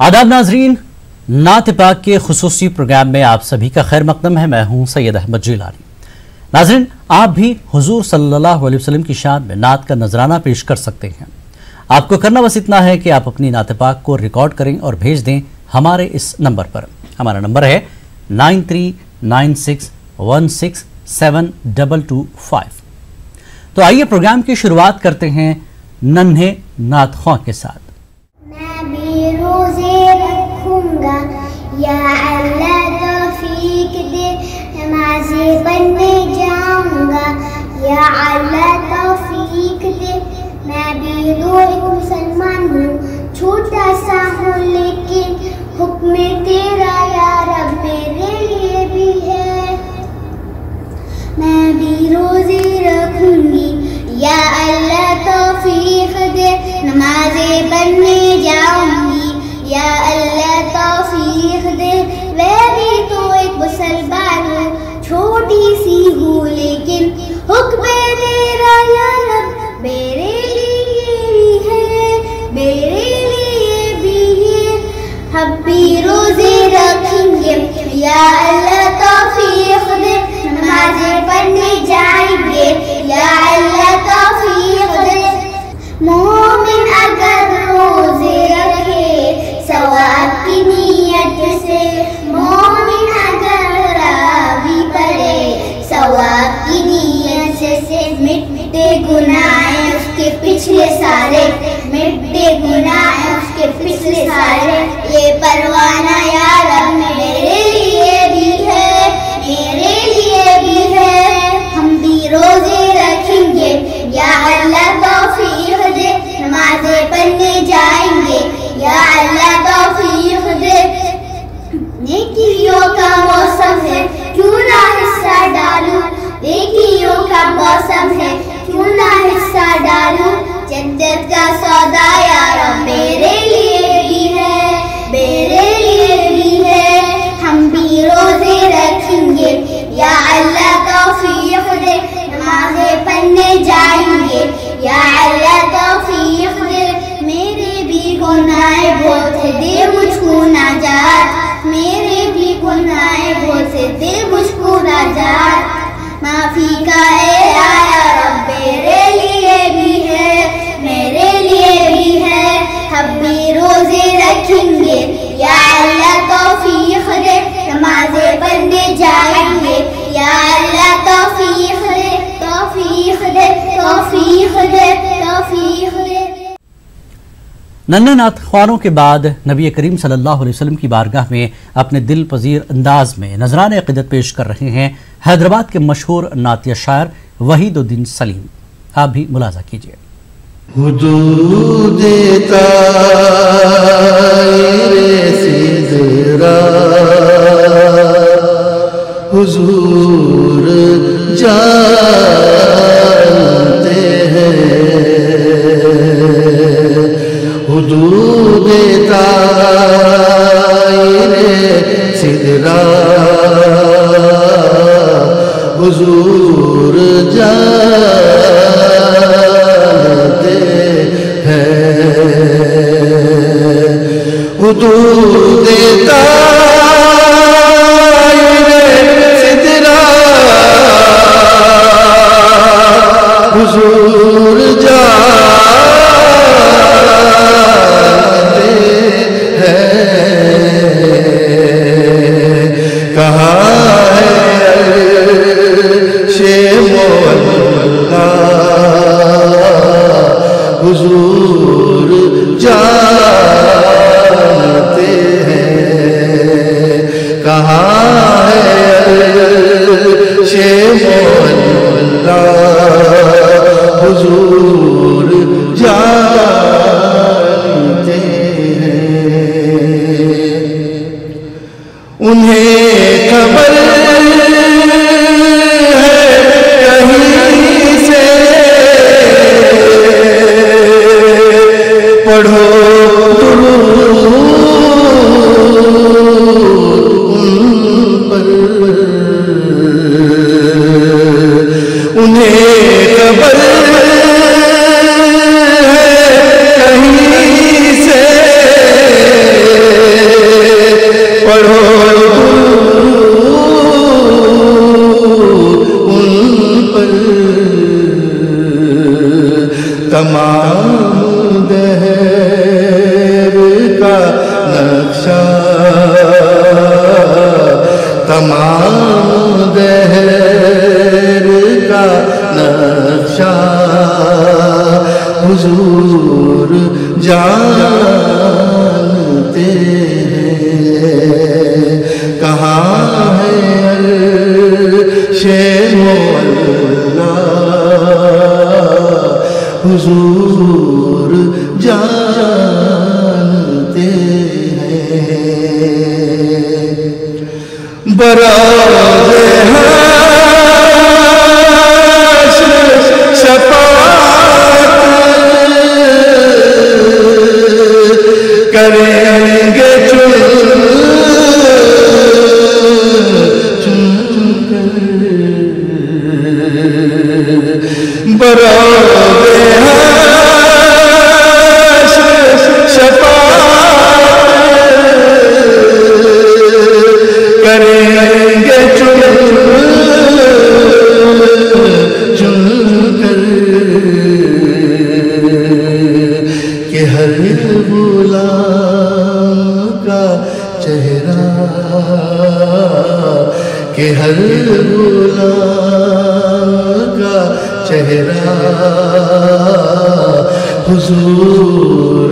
आदाब नाजरीन, नात पाक के खुसूसी प्रोग्राम में आप सभी का खैर मकदम है। मैं हूं सैयद अहमद जिलानी। नाजरीन, आप भी हुजूर सल्लल्लाहु अलैहि वसल्लम की शान में नात का नजराना पेश कर सकते हैं। आपको करना बस इतना है कि आप अपनी नात पाक को रिकॉर्ड करें और भेज दें हमारे इस नंबर पर। हमारा नंबर है 9396167225। तो आइए प्रोग्राम की शुरुआत करते हैं नन्हे नात ख्वां के साथ। मैं भी रोजे रखूंगा या अल्लाह तौफीक दे, नमाज़े पढ़ने जाऊंगा या अल्लाह तौफीक दे। मैं भी एक मुसलमान हूँ, छोटा सा हूँ लेकिन हुक्म तेरा या रब मेरे लिए भी है। मैं भी रोजे रखूंगी या अल्लाह तौफीक दे, नमाज़े पढ़ने जाऊंगी या अल्लाह तौफीक दे। मैं भी तो एक मुसलमान हूँ, छोटी सी हूँ लेकिन हुक्म तेरा या रब मेरे लिए भी है, मेरे लिए भी है। हम भी रोजे रखेंगे या अल्लाह तौफीक दे, नमाज़े पढ़ने जाएंगे या अल्लाह तौफीक दे। मोमिन अगर रोजे रखे सवाब की नियत से, मोमिन अगर रावी पढ़े सवाब की नियत से, मिटते गुनाह उसके पिछले सारे, मिटते गुनाह उसके पिछले सारे। ये परवाना या रब मेरे लिए भी है, मेरे लिए भी है। हम भी रोजे रखेंगे या अल्लाह तौफीक दे, नमाज़े पढ़ने जाएंगे या अल्लाह तौफीक दे। नेकियों का मौसम है, क्यों ना हिस्सा डालूं, नेकियों का मौसम है, क्यों ना हिस्सा डालूं। जन्नत का सौदा या रब मेरे लिए भी है, मेरे लिए भी है। हम भी रोजे रखेंगे या अल्लाह तौफीक दे, नमाज़े पढ़ने जाएंगे या अल्लाह तौफीक दे। मेरे भी गुनाह बहुत है, दे मुझको नाजात, मेरे भी गुनाह बहुत है, दे मुझको नाजात। माफी का आया रब मेरे लिए भी है, मेरे लिए भी है। हम भी रोजे रखेंगे या अल्लाह तौफीक दे, नमाज़े पढ़ने जाएंगे या अल्लाह तौफीक दे, तौफीक दे, तौफीक दे, तौफीक दे। नन्हे नात ख्वानों के बाद नबी करीम सल्लल्लाहु अलैहि वसल्लम की बारगाह में अपने दिल पजीर अंदाज में नजराने अक़ीदत पेश कर रहे हैं हैदराबाद के मशहूर नातिया शायर वहीदुद्दीन सलीम। आप भी मुलाजा कीजिए। हुदूद तायरे सिदरा हुजूर जानते हैं, हुदूद तायरे सिदरा हुजूर जानते हैं। हुदूद तायरे सिदरा हुजूर जानते हैं। कहाँ है शे मोहल्ला हुजूर जानते हैं। कहाँ है शे मोहल्ला हुजूर پڑھو ان پر تمام دہر کا نقشہ، تمام دہر کا نقشہ حضور جانتے ہیں، کہاں ہے عرش مولا حضور جانتے ہیں، براز حشر شفاعت کریں گے چن کر، براز حشر شفاعت کریں گے چن کر، کہ ہر غلام کا چہرہ، کہ ہر غلام کا چہرہ حضور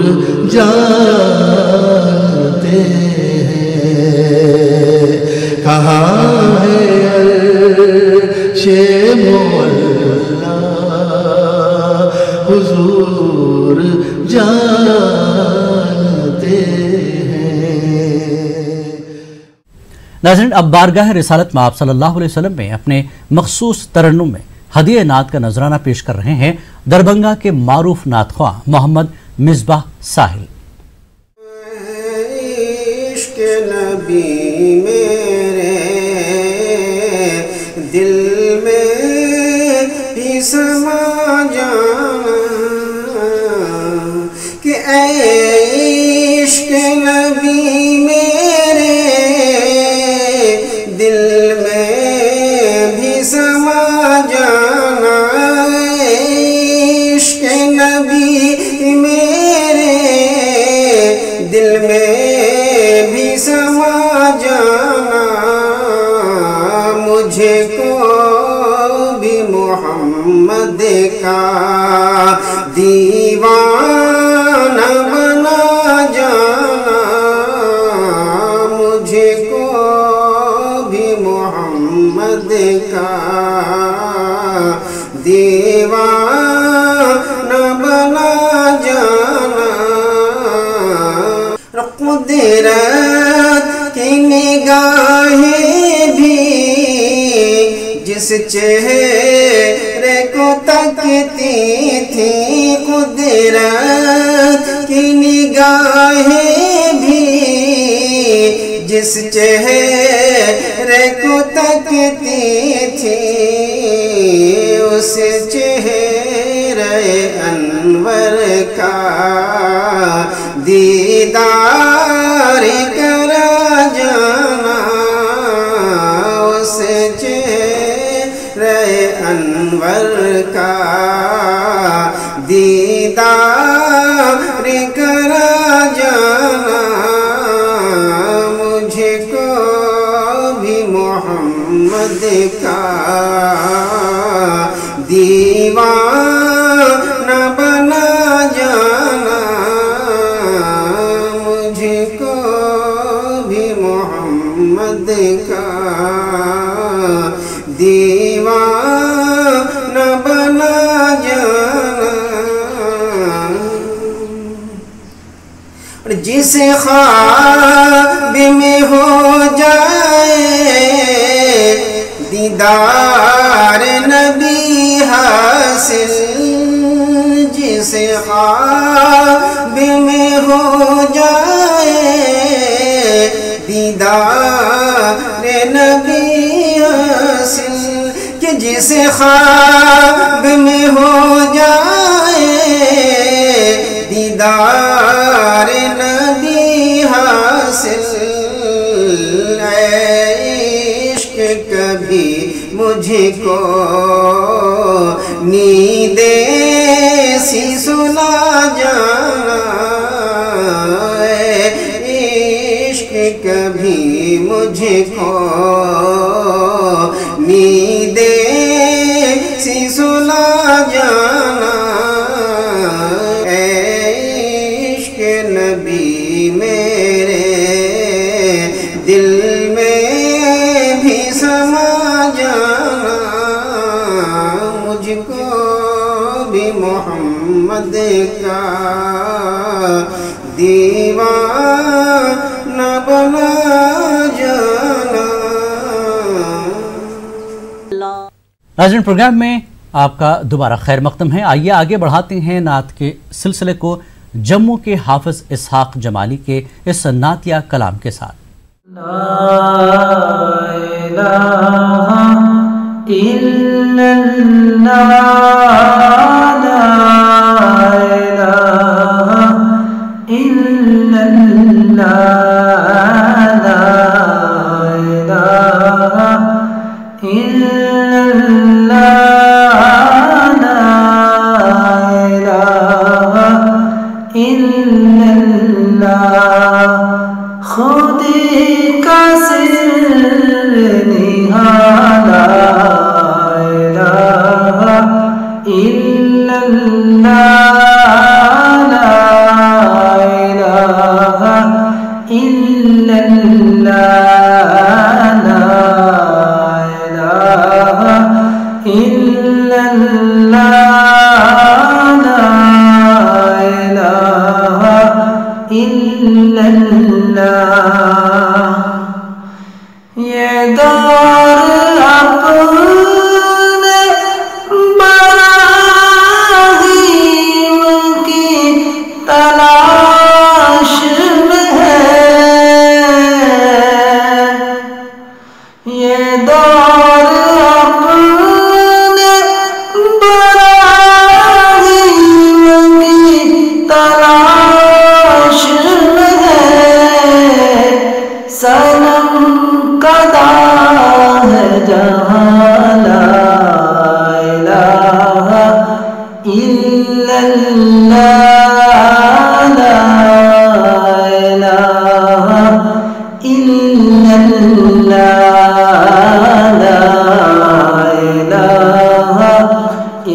جانتے ہیں، کہاں ہے عرش مولا حضور جانتے ہیں۔ ناظرین، اب بارگاہ رسالت میں آپ صلی اللہ علیہ وسلم میں اپنے مخصوص ترنم میں ہدیہ نعت کا نذرانہ پیش کر رہے ہیں دربھنگا کے معروف نعت خواں محمد مصباح ساحل۔ عشق نبی میرے دل میں بھی سما جانا، کہ اے عشق نبی میرے دل میں بھی سما جانا، عشق نبی میرے دل میں بھی سما جانا، مجھے کو بھی محمد کا دیوانہ بنا جانا، مجھے کو بھی محمد کا دیوانہ بنا جانا، قدرت کی نگاہیں بھی جس چہرے کو تکتی تھی، قدرت کی نگاہیں بھی جس چہرے کو تکتی تھی، اس چہرے انور کا دیدار کرا جانا، اس چہرے انور کا دیدار کرا جانا، مجھے کو بھی محمد کا دیوانہ بنا جانا، مجھے کو بھی محمد کا دیوانہ بنا جانا، جس خواب میں ہو جائے دیدار نبی حاصل، جس خواب میں ہو جائے دیدار نبی حاصل، کہ جس خواب میں ہو جائے دیدار نبی حاصل، مجھ کو نیند سی سلا جانا عشق کبھی مجھ کو نیند سی سلا جانا عشق نبی میرے دل میں بھی سما جانا مجھ کو بھی محمد کا دیوانہ بنا جانا۔ ناظرین، پروگرام میں آپ کا دوبارہ خیر مقدم ہے۔ آئیے آگے بڑھاتے ہیں نعت کے سلسلے کو جموں کے حافظ اسحاق جمالی کے اس نعتیہ کلام کے ساتھ۔ لا الہ الا اللہ لا الہ الا اللہ لا الہ الا اللہ لا الہ الا اللہ خود کا سر نہالا لا الہ الا اللہ لا الہ الا اللہ لا الہ الا اللہ لا الہ الا اللہ یہ دور اپنے براہیم کی تلاش میں ہے یہ دور اپنے براہیم کی تلاش میں ہے صنم کدا ہے جہاں لا الہ الا اللہ لا الہ الا اللہ لا الہ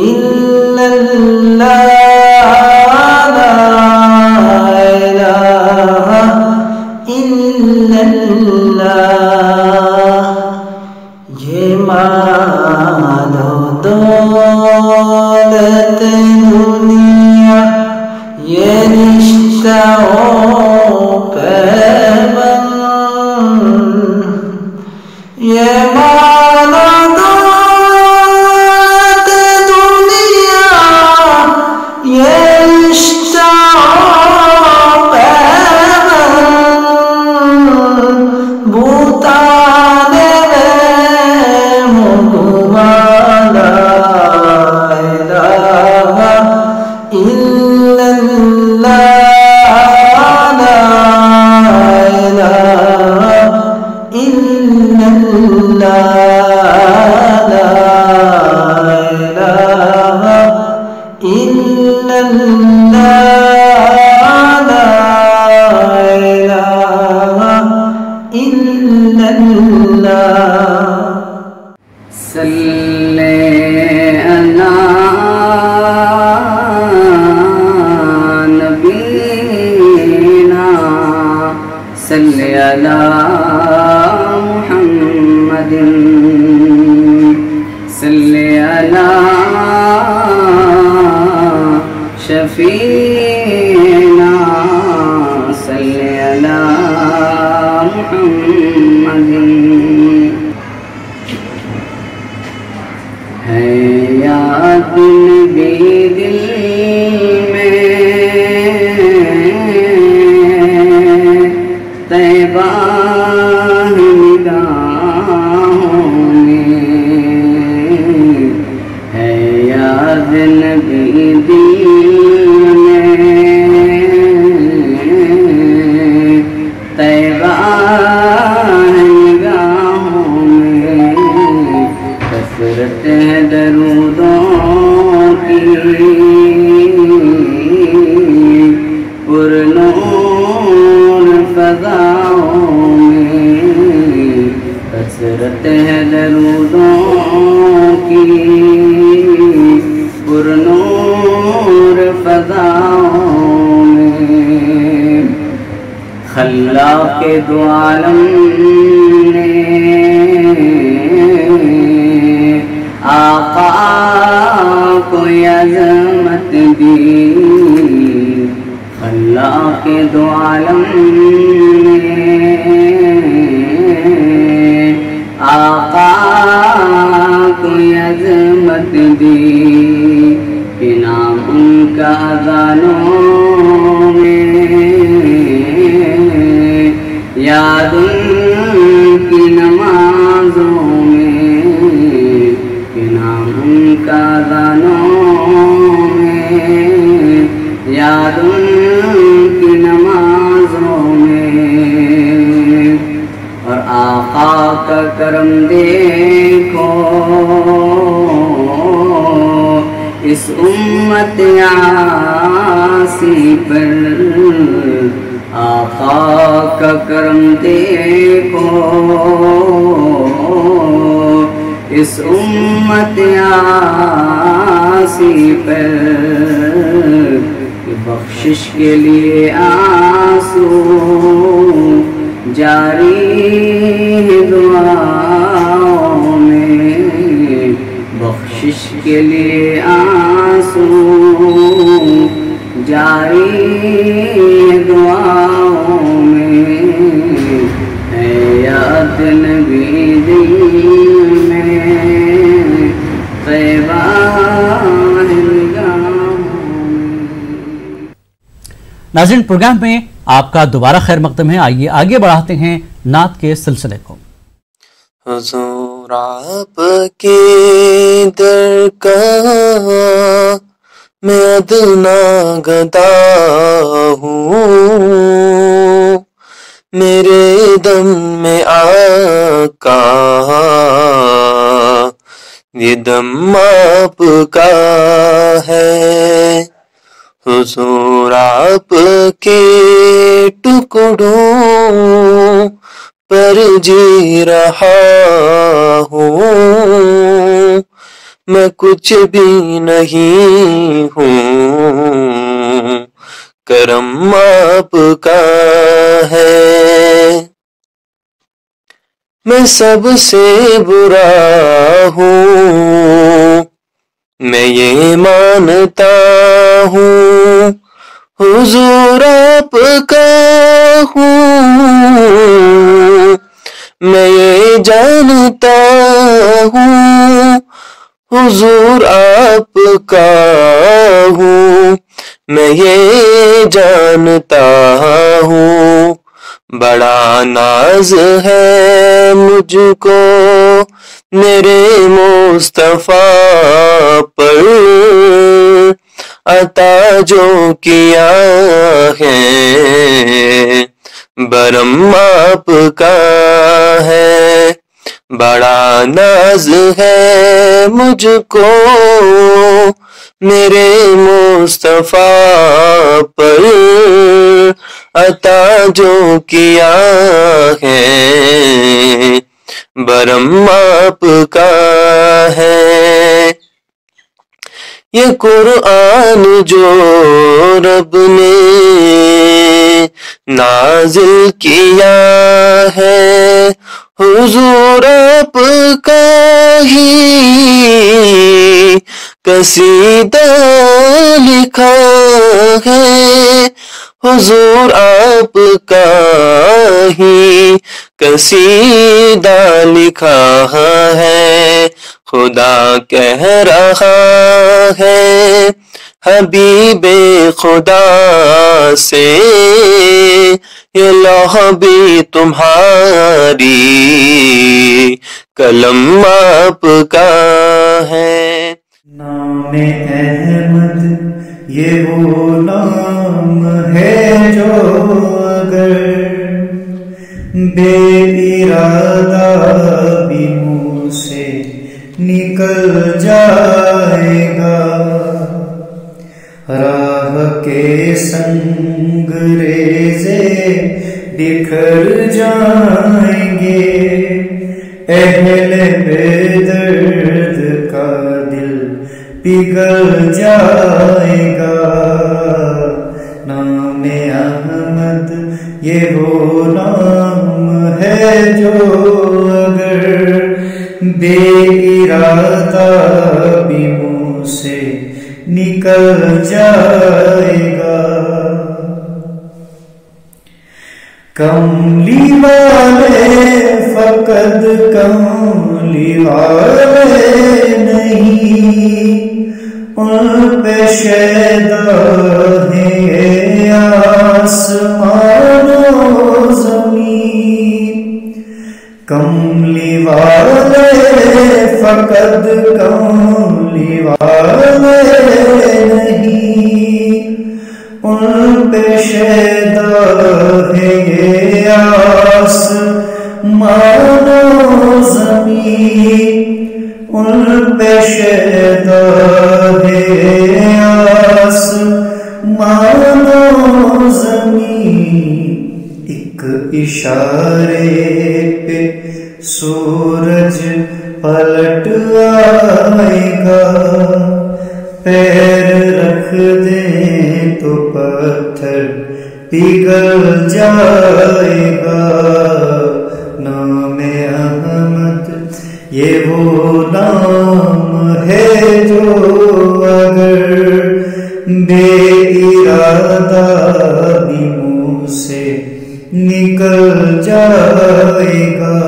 الا اللہ لا الہ الا اللہ یہ مال و دولت دنیا یہ رشتہ و پیوند یہ مال و دولت دنیا یہ رشتہ و پیوند بوتانے لا الہ الا اللہ لا الہ الا اللہ لا الہ الا اللہ لا الہ الا اللہ صلی علی نبینا صلی علی محمد صلی علی شفیعنا صلی علی محمد ہے یاد نبی دل میں طیبہ نگاہوں میں ہے یاد نبی دل میں طیبہ نگاہوں میں بس फज़ाओं में, कसरत है दरूदों की पुरनूर फज़ाओं में। खल्लाक़े दो आलम ने आका को अज़मत दी, खल्लाक़े दो आलम ने आका को अज़मत दी, कि नाम उनका अज़ानों में, याद उनकी नमाज़ों में, कि नाम उनका अज़ानों में, याद उनकी नमाज़ों में। और आका का करम देखो इस उम्मत आसी पर, आका का करम देखो इस उम्मत आसी पर, बख्शिश के लिए आंसू जारी दुआओं में, बख्शिश के लिए आंसू जारी दुआओं में। है याद नबी दिल में, तैबा नाज़रीन, प्रोग्राम में आपका दोबारा खैर मकदम है। आइए आगे बढ़ाते हैं नात के सिलसिले को। हुज़ूर आपके दर का मैं अदना गदा हूँ, मेरे दम में आका ये दम आपका है। हुज़ूर आपके टुकड़ों पर जी रहा हूँ, मैं कुछ भी नहीं हूँ, करम आपका है। मैं सबसे बुरा हूँ, मैं ये मानता हूँ, हुज़ूर आपका हूँ, मैं ये जानता हूँ, हुज़ूर आपका हूँ, मैं ये जानता हूँ। बड़ा नाज है मुझको मेरे मुस्तफ़ा पर, अता जो किया है बरम आपका है। बड़ा नाज है मुझको मेरे मुस्तफ़ा पर, अता जो किया है बरम आपका है। ये कुरान जो रब ने नाजिल किया है, हुज़ूर आपका ही कसीदा लिखा है, हुज़ूर आपका ही कसीदा लिखा है। खुदा कह रहा है हबीबे खुदा से, ये लौह भी तुम्हारी कलम आपका है। नाम अहमद ये वो नाम है जो अगर बेइरादा भी मुँह से निकल जाएगा, राह के संग रेज़े بکھر جائیں گے، اہل بے درد کا دل پگھل جائے گا۔ نام احمد یہ وہ نام ہے جو اگر بے ارادہ بھی منہ سے نکل جائے گا۔ کملی والے فقط کملی والے نہیں، ان پہ شیدا ہے آسمان و زمین۔ کملی والے فقط کملی والے نہیں، ان پہ شیدا ہے یہ آسمان و زمین، ان پہ شیدا ہے آسمان و زمین۔ ایک اشارے پہ سورج پلٹ آئے گا، پیر رکھ دیں تو پتھر پگھل جائے گا۔ نام احمد یہ وہ نام ہے جو اگر بے ارادہ بھی منہ سے نکل جائے گا۔